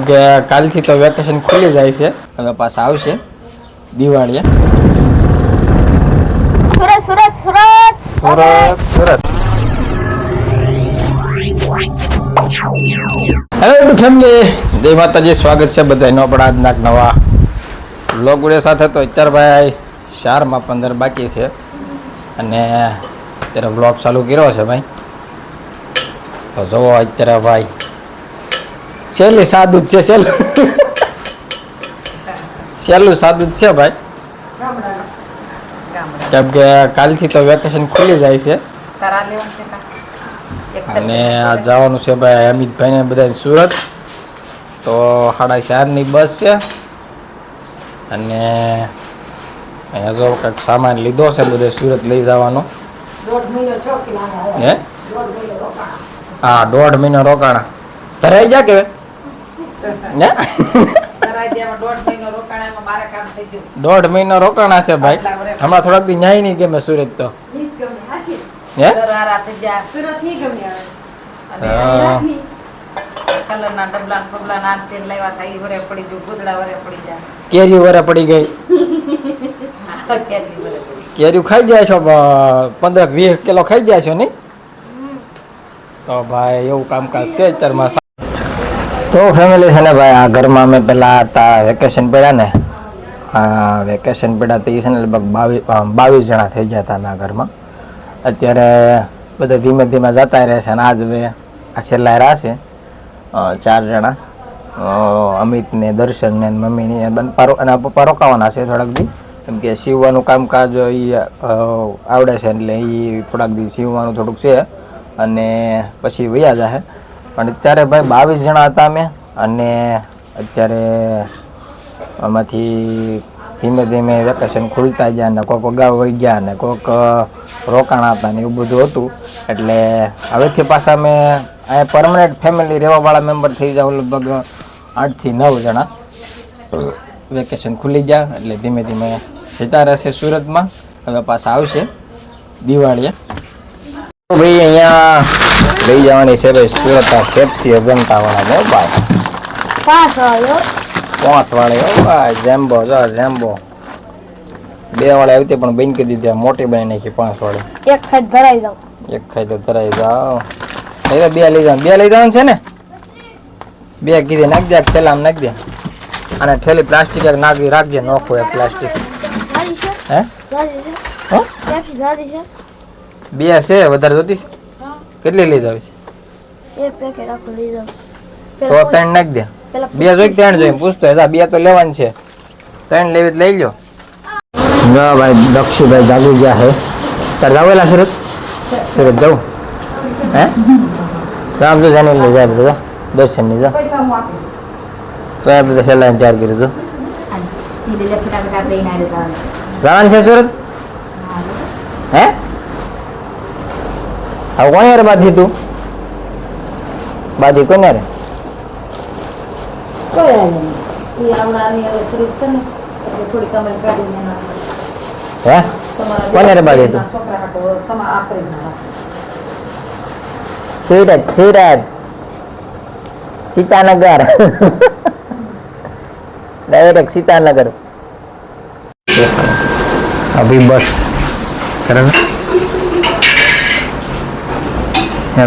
કે કાલથી તો વેકેશન ખુલી જાય છે. હવે પાછા આવશે દિવાળીએ. સુરત સુરત સુરત સુરત સુરત. હેલો ફેમિલી, જય માતાજી. સ્વાગત છે બધાનો આપણા આજના નવા વ્લોગ વિડીયો સાથે. તો અત્યારે ભાઈ 4:15 બાકી છે અને અત્યારે વ્લોગ ચાલુ કર્યો છે ભાઈ. તો જુઓ અત્યારે ભાઈ સહેલી સાદું જ છે. સહેલું સાદું જ છે ભાઈ, કેમ કે કાલથી તો વેકેશન ખુલી જાય છે અને આ જવાનું છે ભાઈ અમિતભાઈને બધા સુરત. તો 4:30ની બસ છે અને અહીંયા જો કંઈક સામાન લીધો છે બધે સુરત લઈ જવાનો. હે હા, 1.5 મહિનો રોકાણા. ધરાઈ જા કે ને 1.5 મહિનો રોકાણા છે ભાઈ. હમણાં થોડાક દી ન્યાય નહીં ગમે સુરત. તો હે કેરી વરે પડી ગઈ. કેરી ખાઈ જાય છો 15-20 કિલો ખાઈ જાય છો નહીં? તો ભાઈ એવું કામકાજ છે અત્યારમાં. તો ફેમિલી છે ને ભાઈ, આ ઘરમાં અમે પહેલાં હતા વેકેશન પડ્યા ને, હા વેકેશન પડ્યા તો એ છે ને લગભગ 22 જણા થઈ ગયા હતા આ ઘરમાં. અત્યારે બધા ધીમે ધીમે જતા રહે છે અને આજ હવે આ છેલ્લા રહ્યા છે 4 જણા. અમિત ને દર્શન ને મમ્મીની અને પપ્પા રોકાવાના છે થોડાક દી, કેમ કે સીવવાનું કામકાજ એ આવડે છે એટલે એ થોડાક દી સીવવાનું થોડુંક છે અને પછી વયા જાય. પણ અત્યારે ભાઈ 22 જણા હતા અમે અને અત્યારે આમાંથી ધીમે ધીમે વેકેશન ખુલતા ગયા ને કોઈક અગાઉ વહી ગયા ને કોઈક રોકાણા હતા ને એવું બધું હતું. એટલે હવેથી પાછા અમે અહીંયા પરમનન્ટ ફેમિલી રહેવાવાળા મેમ્બર થઈ જાવ લગભગ 8 થી 9 જણા. વેકેશન ખુલી ગયા એટલે ધીમે ધીમે જતા રહેશે સુરતમાં. હવે પાછા આવશે દિવાળીએ. ભાઈ અહીંયા લઈ જવાની છે ભાઈ સુરત પેપ્સી અજંતા વાળા ને ભાઈ. 5 વાળી ભાઈ. જેમ્બો જો જેમ્બો 2 વાળી આવતી પણ બંધ કરી દીધી, મોટી બની નાખી 5 વાળી. એક ખાઈ ધરાઈ જાવ. એક ખાઈ તો ધરાઈ જાવ. એટલે 2 લઈ જવાનું. 2 લઈ જવાનું છે ને? 2 કીધી નાખી દે, થેલામાં નાખી દે. અને થેલી પ્લાસ્ટિક એક નાખી રાખજે, નોખો એક પ્લાસ્ટિક. હે પેપ્સી સાદી છે? 2 છે, વધારે જોતી છે? કેટલી લઈ જાવી છે? એક પેકેટ આખું લઈ જાવ. તો 3 નાખી દે. 2 જોઈ 3 જોઈ પૂછતો. 2 તો લેવાની છે, 3 લેવી તો લઈ લો. ના ભાઈ દક્ષુભાઈ જાગી ગયા છે. તાર જાવેલા સુરત? સુરત જવું હે? રામ તો જાને લઈ જાય બધા દર્શન ની જા. તો આ બધા છેલ્લા તૈયાર કર્યું હતું. જવાનું છે સુરત? હે હવે કોણ યાર બાધી તું? બાધી કોને રે? હે કોને રે બાધી તું? સુરત સુરત સીતાનગર. ડાયરેક્ટ સીતાનગર. અભી બસ બરાબર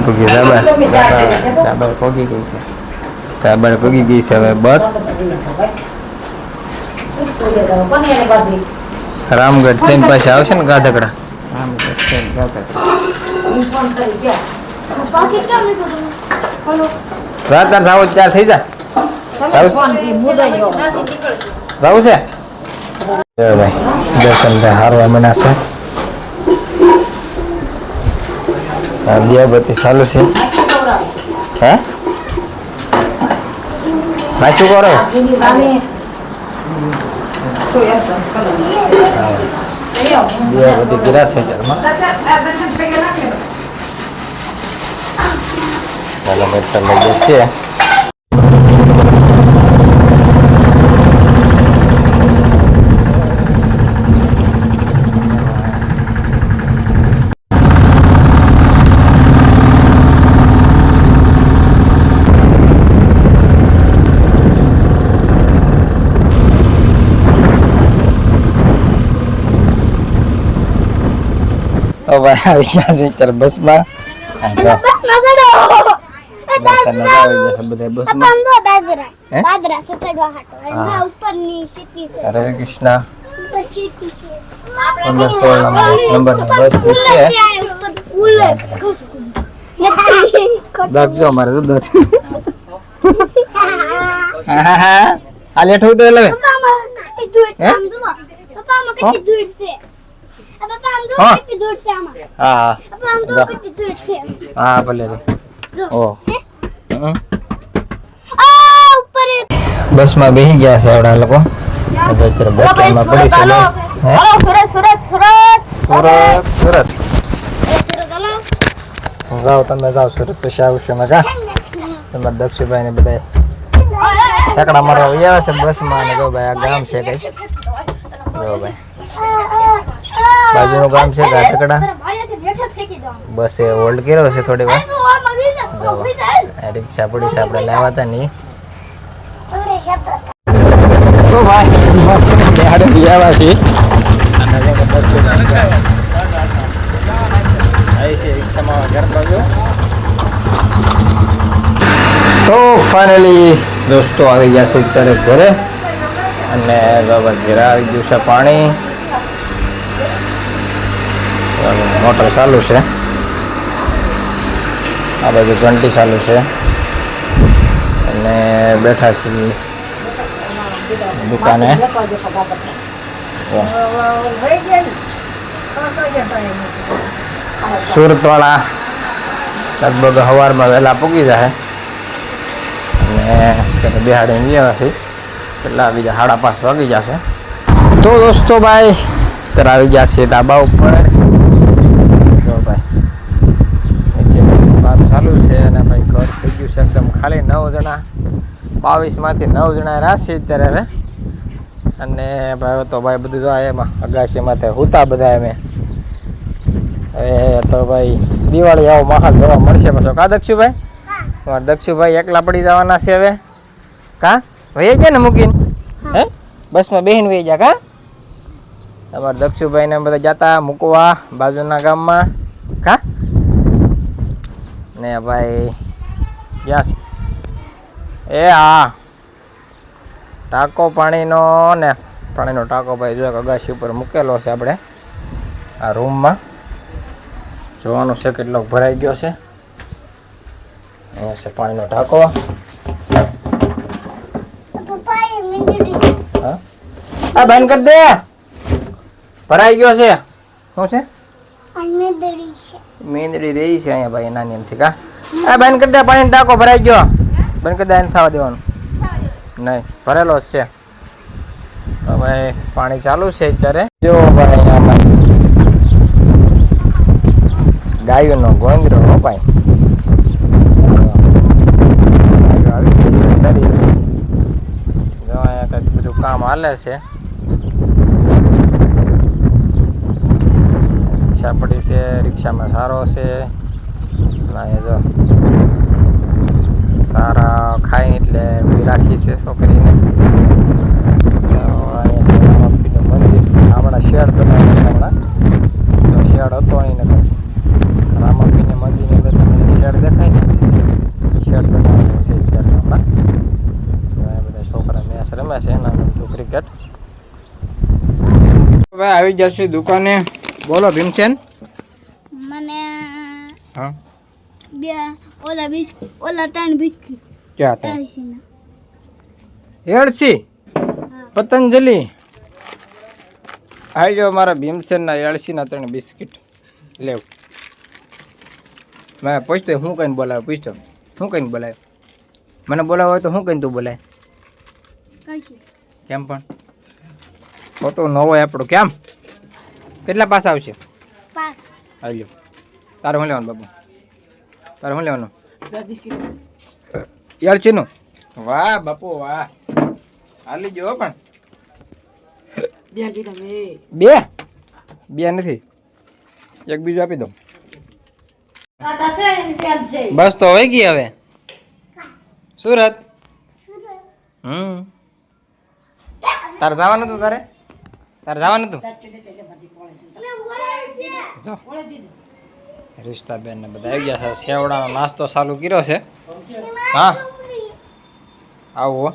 પગી સાબર પગી ગઈ છે. સાબર પગી ગઈ છે. હવે બસ રામગઢ ટ્રેન પાસે આવશે ને ગાધકડા. રામગઢ ટ્રેન ગાધકડા. તાર જાવ ત્યાર થઈ જા. જવું છે ભાઈ. દર્શન હારવા મના છે. દિયાબત્તી ચાલુ છે. હે નાચું કરો. દિયાબત્તી ગિરા છે ઘરમાં. ચાલો મેટર લઈ જશે. તો ભાઈ આવી ગયા છે અત્યારે બસમાં જો બસ નજરો દર્શન આવી જશે બધા બસમાં પપ્પા જો દાદરા હે? દાદરા સસડવા હાટો હા. એના ઉપરની સીટી છે હરે કૃષ્ણ ઉપર સીટી છે 15 નંબરની બસ છે ઉપર કુલર દાખજો અમારે જો દાખ હા આ લેટ હોય તો એટલે પપ્પા માં કેટલી દૂર છે હે? આમ જુઓ પપ્પા માં કેટલી દૂર છે પપ્પા આમ જો હા. કેટલી દૂર છે આમાં હા પપ્પા આમ જો જા. કેટલી દૂર છે હા ભલે રે જો ઓ છે હમ. આ ઉપર બસમાં બેસી ગયા છે આવડા લોકો હવે અત્યારે બસ સ્ટેન્ડમાં પડી છે બસ હે હલો સુરત સુરત સુરત સુરત સુરત સુરત હલો જાઓ તમે જાઓ સુરત પછી આવશે મજા તમારા દક્ષુભાઈ ને બધા ઠેકડા મારવા આવ્યા છે બસમાં અને જો ભાઈ આ ગામ છે કઈ જો ભાઈ બાજુનું ગામ છે ગાટકડા બસે હોલ્ડ કર્યો છે થોડી વાર આ રિક્ષા પડી છે આપણે લાવ્યા હતા નહીં તો ભાઈ બસ બેહાડે આવ્યા છીએ અને જો દક્ષુભાઈ આવી છે રિક્ષામાં ઘર બાજુ તો ફાઇનલી દોસ્તો આવી ગયા છે અત્યારે ઘરે અને બાબા ઘરે આવી ગયું છે પાણી મોટર ચાલુ છે આ બાજુ ઘંટી ચાલુ છે અને બેઠા છીએ દુકાને સુરતવાળા લગભગ સવારમાં વહેલા પૂકી જાય અને બેહાડીને ગયા છે પેલા બીજા 5:30 વાગી જશે તો દોસ્તો ભાઈ અત્યારે આવી ગયા છે ધાબા ઉપર જો ભાઈ નીચે કામ ચાલુ છે અને ભાઈ ઘર થઈ ગયું છે એકદમ ખાલી 9 જણા 22 માંથી 9 જણા રાશી અત્યારે હવે અને ભાઈ તો ભાઈ બધું જો એમાં અગાશીમાં હુતા બધા અમે હવે તો ભાઈ દિવાળી આવો માહોલ જોવા મળશે પાછો કા દક્ષુભાઈ તમારે દક્ષુભાઈ એકલા પડી જવાના છે હવે કા વહી જાય ને મૂકીને હે બસમાં બેહીને વહી જા કા તમારે દક્ષુભાઈને બધા જતા મૂકવા બાજુના ગામમાં કા ને ભાઈ ક્યાં છે એ હા ટાંકો પાણીનો ને પાણીનો ટાંકો ભાઈ જો અગાશી ઉપર મૂકેલો છે આપણે આ રૂમમાં જોવાનું છે કેટલો ભરાઈ ગયો છે અહીંયા છે પાણીનો ટાંકો હા આ બંધ કરી દે ભરાઈ ગયો છે શું છે મીંદડી રહી છે અહીંયા ભાઈ નાની એમથી કા આ બંધ કરી દે પાણીનો ટાંકો ભરાઈ ગયો બંધ કરી દે એને થવા દેવાનું નહીં ભરેલો જ છે તો ભાઈ પાણી ચાલુ છે અત્યારે જો ભાઈ અહીંયા ગાયોનો ગોંદરો હો ભાઈ ગાયો આવી ગઈ છે સારી જો અહીંયા કંઈક બધું કામ હાલે છે રિક્ષા પડી છે રિક્ષામાં સારો છે અહીંયા જો સારા ખાઈ એટલે ઊભી રાખી છે છોકરીને અહીંયા છે રામાપીનું મંદિર હમણાં શેડ બનાવ્યો છે હમણાં શેડ હતો અહીં ને રામાપીને મંદિરની અંદર તમને શેડ દેખાય ને શેડ બનાવેલો છે અત્યારે હમણાં બધા છોકરા મેચ રમે છે નાનું ક્રિકેટ ભાઈ આવી જશે દુકાને બોલો ભીમસેન મને હા બે ઓલા 3 બિસ્કિટ ક્યાં હતા એસીના. એડસી પતંજલિ આવી જાઓ મારા ભીમસેનના એડસીના 3 બિસ્કિટ લેવ મેં પૂછતો હું કઈને બોલાવ્યો પૂછતો શું કઈને બોલાવ્યો મને બોલાવો હોય તો શું કઈને તું બોલાય કઈશું કેમ પણ ફોટો નવો આપણો કેમ કેટલા પાસ આવશે પાસ આવી લો તારે શું લેવાનું બાબુ તારે શું લેવાનું એડસીનું વાહ બાપુ વાહ હાલી જો પણ બે નથી એક બીજું આપી દઉં બસ તો હોય ગઈ હવે સુરત તારે જવાનું હતું તારે તારે જવાનું હતું મેં બોલાવ્યું છે. જો રિશ્તાબેન ને બધા આવી ગયા છે સેવડાનો નાસ્તો ચાલુ કર્યો છે હા આવો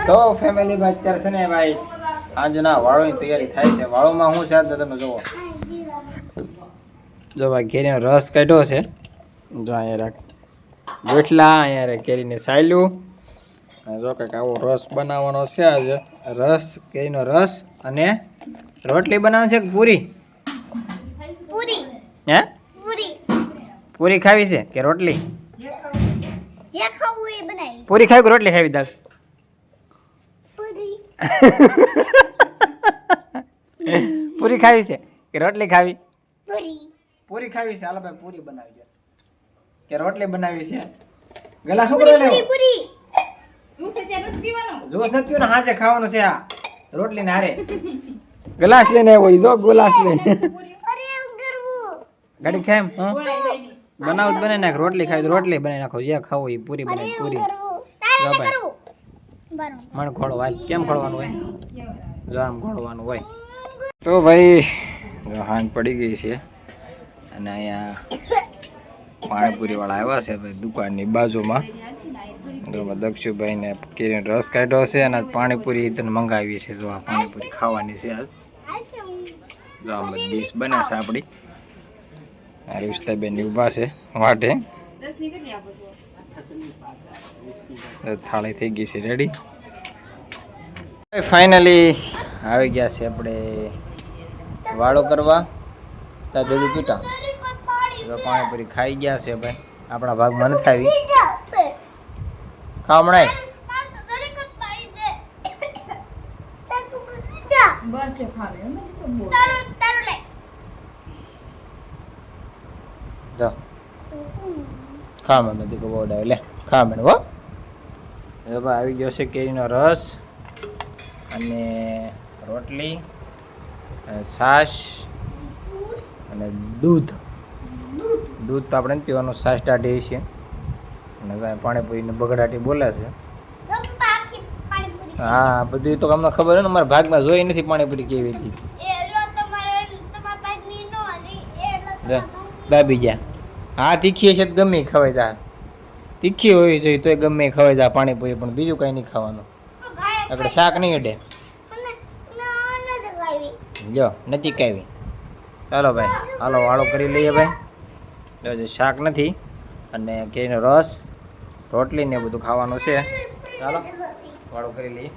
તો ફેમિલી ભાઈ અત્યારે છે ને ભાઈ આજના વાળોની તૈયારી થાય છે વાળોમાં શું છે તો તમે જુઓ જો ભાઈ કેરીનો રસ કાઢ્યો છે જો અહીંયા રાખ ગોઠલા અહીંયા રે કેરીને સાયલું અને જો કંઈક આવો રસ બનાવવાનો છે આજે રસ કેરીનો રસ અને રોટલી બનાવવાની છે કે પૂરી પૂરી હે પૂરી પૂરી ખાવી છે કે રોટલી જે ખાવું એ બનાવી પૂરી ખાવી કે રોટલી ખાવી દાસ પૂરી પૂરી ખાવી છે કે રોટલી ખાવી પૂરી પૂરી ખાવી છે હાલો ભાઈ પૂરી બનાવી દે કે રોટલી બનાવી છે ગલા શું કરે લેવો પૂરી જોશ નથી પીવું ને હાજે ખાવાનું છે આ રોટલી ને હારે ગ્લાસ લઈને આવ્યો જો ગ્લાસ લઈને અરે કરવું ગાડી ખાય એમ હા બનાવ જ બનાવી નાખ રોટલી ખાવી તો રોટલી બનાવી નાખો જે ખાવું એ પૂરી બનાવી પૂરી કરવું તારે જો ભાઈ કરવું બરાબર મણ ખોળો હાલ કેમ ખોળવાનું હોય જો આમ ખોળવાનું હોય તો ભાઈ જો હાંજ પડી ગઈ છે અને અહીંયા પાણીપુરી વાળા આવ્યા છે ભાઈ દુકાનની બાજુમાં દક્ષુભાઈને કેરીનો રસ કાઢ્યો છે અને પાણીપુરી તને મંગાવી છે જો આ પાણીપુરી ખાવાની છે આજ જો આમ બધી ડીશ બને છે આપણી આ રિશ્તાબેન ઊભા છે વાટે થાળી થઈ ગઈ છે રેડી ફાઇનલી આવી ગયા છે આપણે વાળો કરવા ત્યાં ભેગી પીટા જો પાણીપુરી ખાઈ ગયા છે ભાઈ આપણા ભાગમાં નથી આવી ખાવા મળાય જો ખાવા મેં દીકરો બોડાવે લે ખાવા મેં હો હવે ભાઈ આવી ગયો છે કેરીનો રસ અને રોટલી અને છાશ અને દૂધ દૂધ તો આપણે નથી પીવાનું છાશ ટાઢી છે અને ભાઈ પાણીપુરીને બગડાટી બોલે છે હા બધું તો અમને ખબર હોય ને મારા ભાગમાં જોઈ નથી પાણીપુરી કેવી હતી દાબી ગયા હા તીખી છે તો ગમે ઈ ખવાય જા તીખી હોવી જોઈએ તોય ગમે ઈ ખવાય જા પાણીપુરી પણ બીજું કંઈ નહીં ખાવાનું આપણે શાક નહીં અડે લ્યો નથી કાવી ચાલો ભાઈ હાલો વાળો કરી લઈએ ભાઈ જો શાક નથી અને કેરીનો રસ રોટલી ને બધું ખાવાનું છે ચાલો વાળો કરી લઈએ